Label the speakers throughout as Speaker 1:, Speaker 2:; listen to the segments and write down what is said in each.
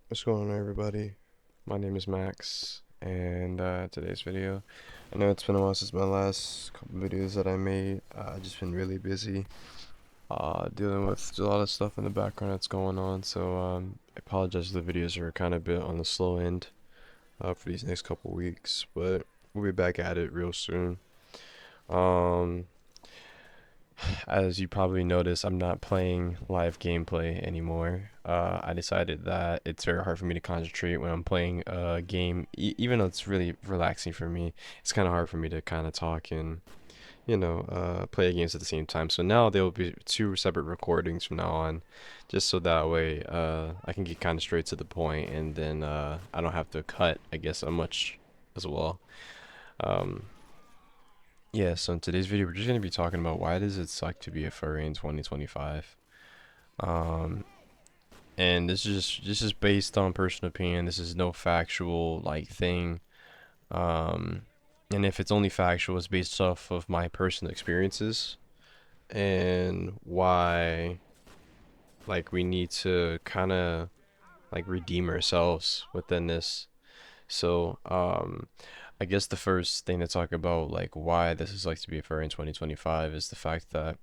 Speaker 1: What's going on, everybody? My name is Max, and today's video. I know it's been a while since my last couple videos that I made. I've just been really busy, dealing with a lot of stuff in the background that's going on. So I apologize if the videos are kind of a bit on the slow end for these next couple weeks, but we'll be back at it real soon. Um, As you probably noticed, I'm not playing live gameplay anymore. I decided that it's very hard for me to concentrate when I'm playing a game, even though it's really relaxing for me. It's kind of hard for me to kind of talk and, play games at the same time. So now there will be two separate recordings from now on, just so that way I can get kind of straight to the point, and then I don't have to cut, I guess, much as well. Um, yeah, so in today's video, we're just going to be talking about why does it suck to be a furry in 2025. Um, and this is based on personal opinion. This is no factual like thing. Um, and if it's only factual, it's based off of my personal experiences and why like we need to kind of like redeem ourselves within this. So, I guess the first thing to talk about, like why this is like to be a furry in 2025, is the fact that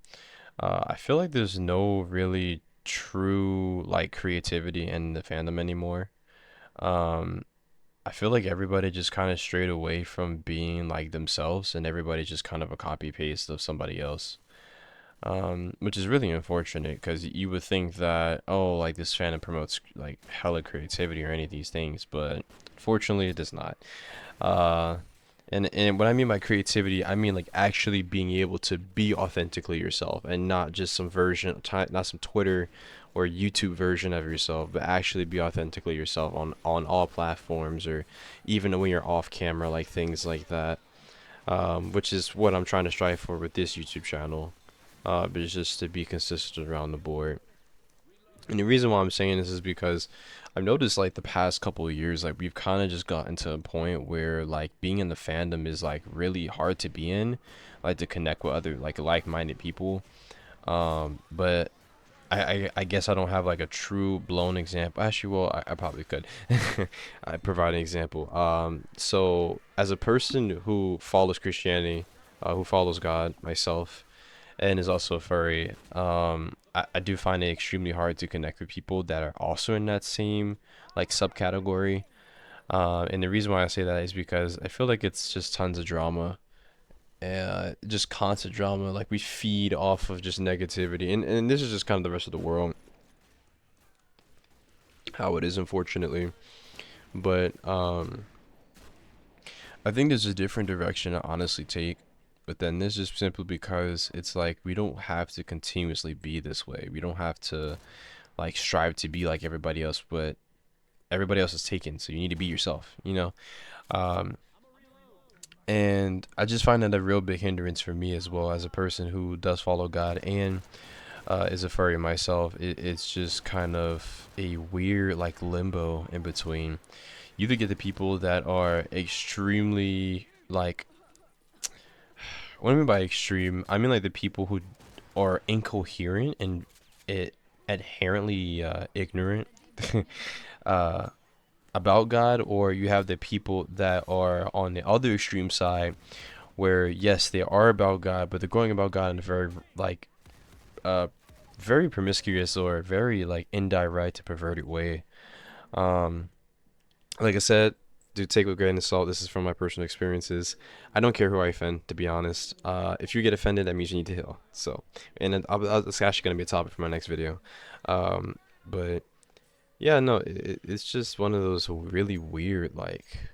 Speaker 1: I feel like there's no really true like creativity in the fandom anymore. Um, I feel like everybody just kind of strayed away from being like themselves, and everybody's just kind of a copy paste of somebody else. Which is really unfortunate because you would think that, oh, like this fandom promotes like hella creativity or any of these things, but fortunately it does not. Uh, and what I mean by creativity, I mean like actually being able to be authentically yourself and not just some version, not some Twitter or YouTube version of yourself, but actually be authentically yourself on all platforms, or even when you're off camera, like things like that. Which is what I'm trying to strive for with this YouTube channel. But it's just to be consistent around the board. And the reason why I'm saying this is because I've noticed like the past couple of years, like we've kind of just gotten to a point where like being in the fandom is like really hard to be in, like to connect with other like-minded people. But I guess I don't have like a true blown example. Actually, well, I probably could. I provide an example. So as a person who follows Christianity, who follows God, myself, and is also a furry, I do find it extremely hard to connect with people that are also in that same like subcategory. And the reason why I say that is because I feel like it's just tons of drama, just constant drama. Like we feed off of just negativity, and this is just kind of the rest of the world, how it is, unfortunately. But I think there's a different direction to honestly take. But then this is simply because it's like we don't have to continuously be this way. We don't have to like strive to be like everybody else, but everybody else is taken, so you need to be yourself, you know? Um, and I just find that a real big hindrance for me as well, as a person who does follow God and is a furry myself. It's just kind of a weird like limbo in between. You either get the people that are extremely like, what I mean by extreme, I mean like the people who are incoherent and it inherently ignorant uh, about God, or you have the people that are on the other extreme side, where yes, they are about God, but they're going about God in a very like uh very promiscuous or very like indirect and perverted way. Um, like I said, do take with a grain of salt. This is from my personal experiences. I don't care who I offend, to be honest. If you get offended, that means you need to heal. So, and it's actually gonna be a topic for my next video. But yeah, no, it's just one of those really weird, like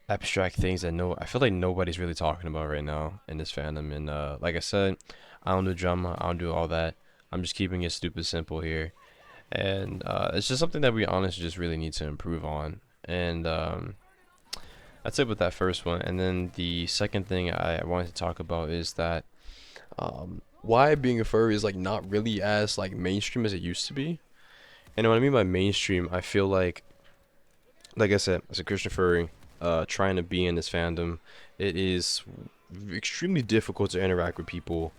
Speaker 1: abstract things that I feel like nobody's really talking about right now in this fandom. And like I said, I don't do drama, I don't do all that. I'm just keeping it stupid simple here, and it's just something that we honestly just really need to improve on. And that's it with that first one. And then the second thing I wanted to talk about is that why being a furry is like not really as like mainstream as it used to be. And what I mean by mainstream, I feel like I said, as a Christian furry, trying to be in this fandom, it is extremely difficult to interact with people.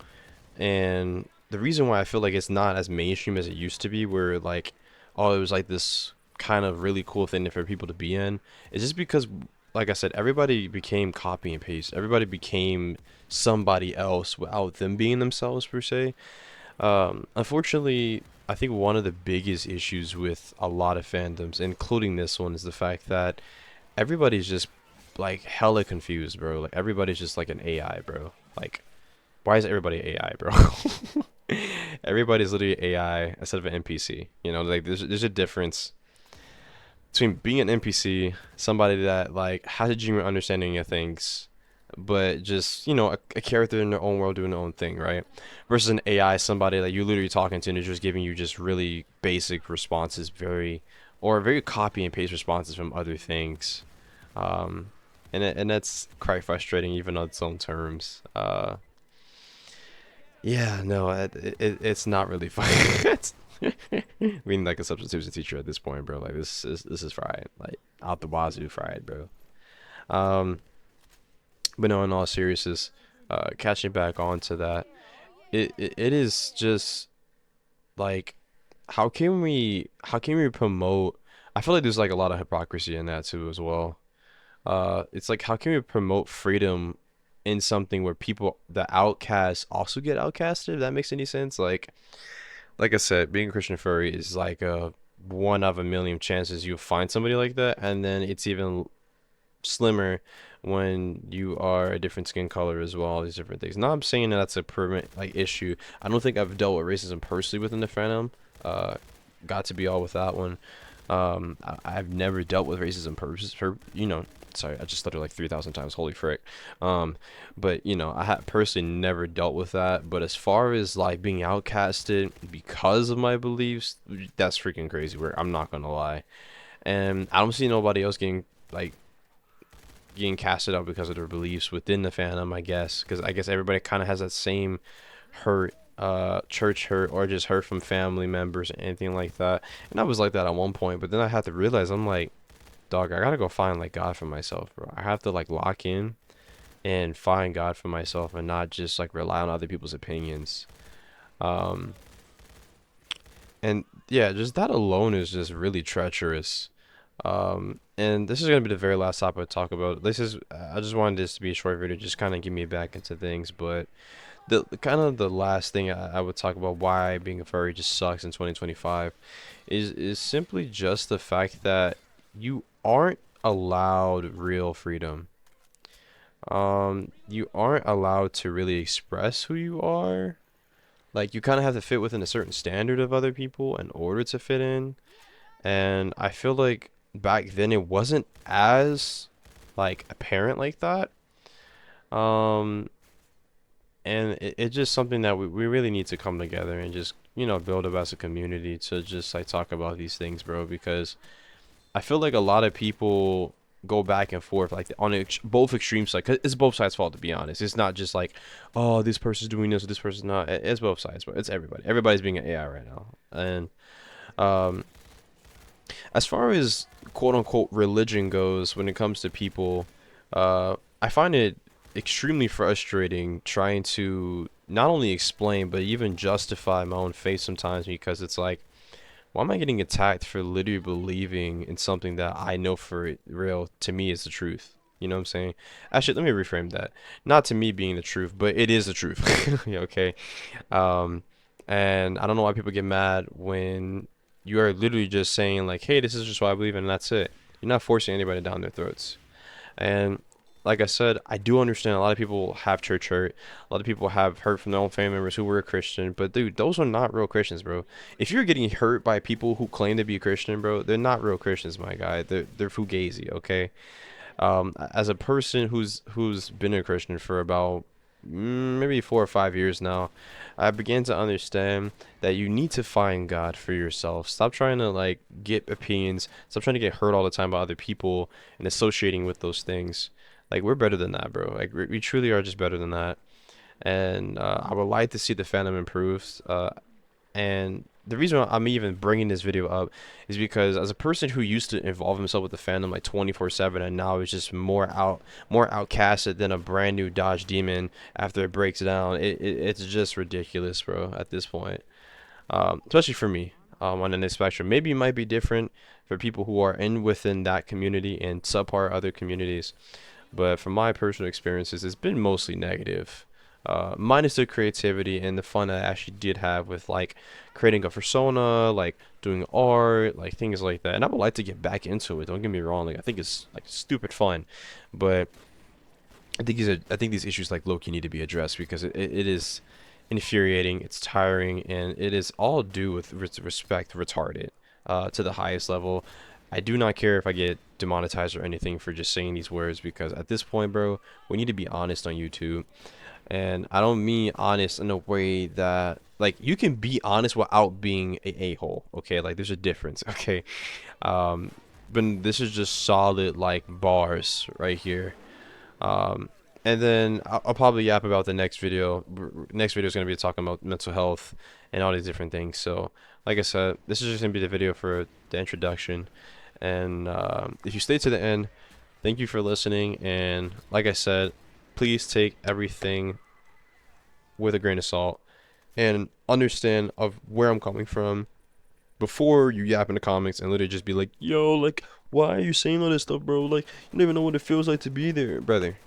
Speaker 1: And the reason why I feel like it's not as mainstream as it used to be, where like, oh, it was like this kind of really cool thing for people to be in is just because, like I said, everybody became copy and paste. Everybody became somebody else without them being themselves per se. Unfortunately, I think one of the biggest issues with a lot of fandoms, including this one, is the fact that everybody's just like hella confused, bro. Like everybody's just like an AI, bro. Like, why is everybody AI, bro? Everybody's literally AI instead of an NPC. You know, like there's a difference between being an NPC, somebody that like has a genuine understanding of things, but just a character in their own world doing their own thing, right? Versus an AI, somebody that you literally talking to and is just giving you just really basic responses, very copy and paste responses from other things, um, and that's quite frustrating even on its own terms. Yeah, no, it's not really fun. I mean, like a substitution teacher at this point, bro. Like this is fried, like out the wazoo fried, bro. Um, but no, in all seriousness, catching back onto that, it is just like, how can we promote? I feel like there's like a lot of hypocrisy in that too as well. It's like, how can we promote freedom in something where people, the outcasts, also get outcasted? If that makes any sense? Like I said, being a Christian furry is like a one of a million chances you find somebody like that, and then it's even slimmer when you are a different skin color as well. All these different things. Not I'm saying that that's a permanent like issue. I don't think I've dealt with racism personally within the fandom. Uh, got to be all with that one. I've never dealt with racism sorry, I just stuttered like 3,000 times. Holy frick. But I had personally never dealt with that. But as far as like being outcasted because of my beliefs, that's freaking crazy. Where I'm not gonna lie, and I don't see nobody else getting casted out because of their beliefs within the fandom. I guess because I guess everybody kind of has that same hurt, church hurt, or just hurt from family members or anything like that. And I was like that at one point, but then I had to realize, I'm like, dog, I gotta go find like God for myself, bro. I have to like lock in and find God for myself and not just like rely on other people's opinions. Um, and yeah, just that alone is just really treacherous. And this is gonna be the very last topic I talk about. I just wanted this to be a short video, just kind of get me back into things. But the kind of the last thing I would talk about why being a furry just sucks in 2025 is simply just the fact that you aren't allowed real freedom. You aren't allowed to really express who you are. Like, you kind of have to fit within a certain standard of other people in order to fit in. And I feel like back then it wasn't as like apparent like that. Um, and it's just something that we really need to come together and just build up as a community to just like talk about these things, bro. Because I feel like a lot of people go back and forth like on both extremes. Like, 'cause it's both sides' fault, to be honest. It's not just like, oh, this person's doing this or this person's not. It's both sides, but it's everybody. Everybody's being an AI right now. And um, as far as quote unquote religion goes, when it comes to people, I find it extremely frustrating trying to not only explain but even justify my own faith sometimes, because it's like, why am I getting attacked for literally believing in something that I know for real to me is the truth? You know what I'm saying? Actually, let me reframe that. Not to me being the truth, but it is the truth. Yeah, okay. Um, and I don't know why people get mad when you are literally just saying like, "Hey, this is just what I believe in," and that's it. You're not forcing anybody down their throats. And like I said, I do understand a lot of people have church hurt. A lot of people have hurt from their own family members who were Christian. But dude, those are not real Christians, bro. If you're getting hurt by people who claim to be Christian, bro, they're not real Christians, my guy. They're fugazi, okay? As a person who's been a Christian for about maybe 4 or 5 years now, I began to understand that you need to find God for yourself. Stop trying to like get opinions. Stop trying to get hurt all the time by other people and associating with those things. Like, we're better than that, bro. Like, we truly are just better than that. And I would like to see the fandom improve. And the reason I'm even bringing this video up is because as a person who used to involve himself with the fandom like 24/7, and now is just more outcasted than a brand new Dodge Demon after it breaks down, it's just ridiculous, bro. At this point, especially for me. on the spectrum. Maybe it might be different for people who are within that community and subpar other communities. But from my personal experiences, it's been mostly negative. Minus the creativity and the fun I actually did have with like creating a persona, like doing art, like things like that. And I would like to get back into it. Don't get me wrong. Like I think it's like stupid fun, but I think these issues like low-key need to be addressed because it is infuriating, it's tiring, and it is all due with respect retarded to the highest level. I do not care if I get demonetized or anything for just saying these words because at this point, bro, we need to be honest on YouTube. And I don't mean honest in a way that like you can be honest without being a-hole, okay? Like there's a difference, okay? Um, but this is just solid like bars right here. Um, and then I'll probably yap about the next video. Next video is going to be talking about mental health and all these different things. So, like I said, this is just going to be the video for the introduction. And if you stay to the end, thank you for listening. And like I said, please take everything with a grain of salt and understand of where I'm coming from before you yap in the comments and literally just be like, yo, like, why are you saying all this stuff, bro? Like, you don't even know what it feels like to be there, brother.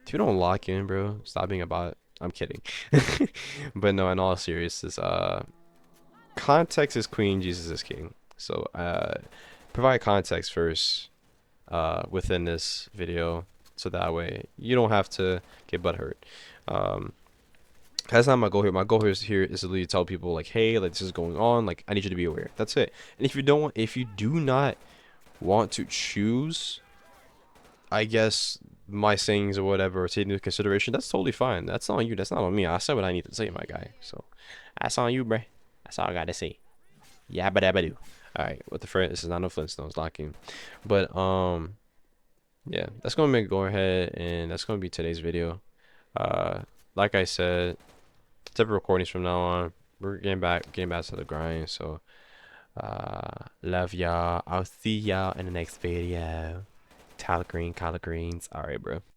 Speaker 1: If you don't lock in, bro, stop being about it. I'm kidding. But no, in all seriousness, context is queen, Jesus is king. So, provide context first, within this video, so that way you don't have to get butthurt. That's not my goal here. My goal here is to literally tell people like, hey, like this is going on. Like, I need you to be aware. That's it. And if you do not want to choose, I guess my sayings or whatever, or take into consideration, that's totally fine. That's not on you. That's not on me. I said what I need to say, my guy. So that's on you, bruh. That's all I gotta say. Yabba dabba do. All right, what the friend? This is not no Flintstones locking, but yeah, that's gonna go ahead and that's gonna be today's video. Like I said, type of recordings from now on. We're getting back to the grind. So, love y'all. I'll see y'all in the next video. Collard greens. All right, bro.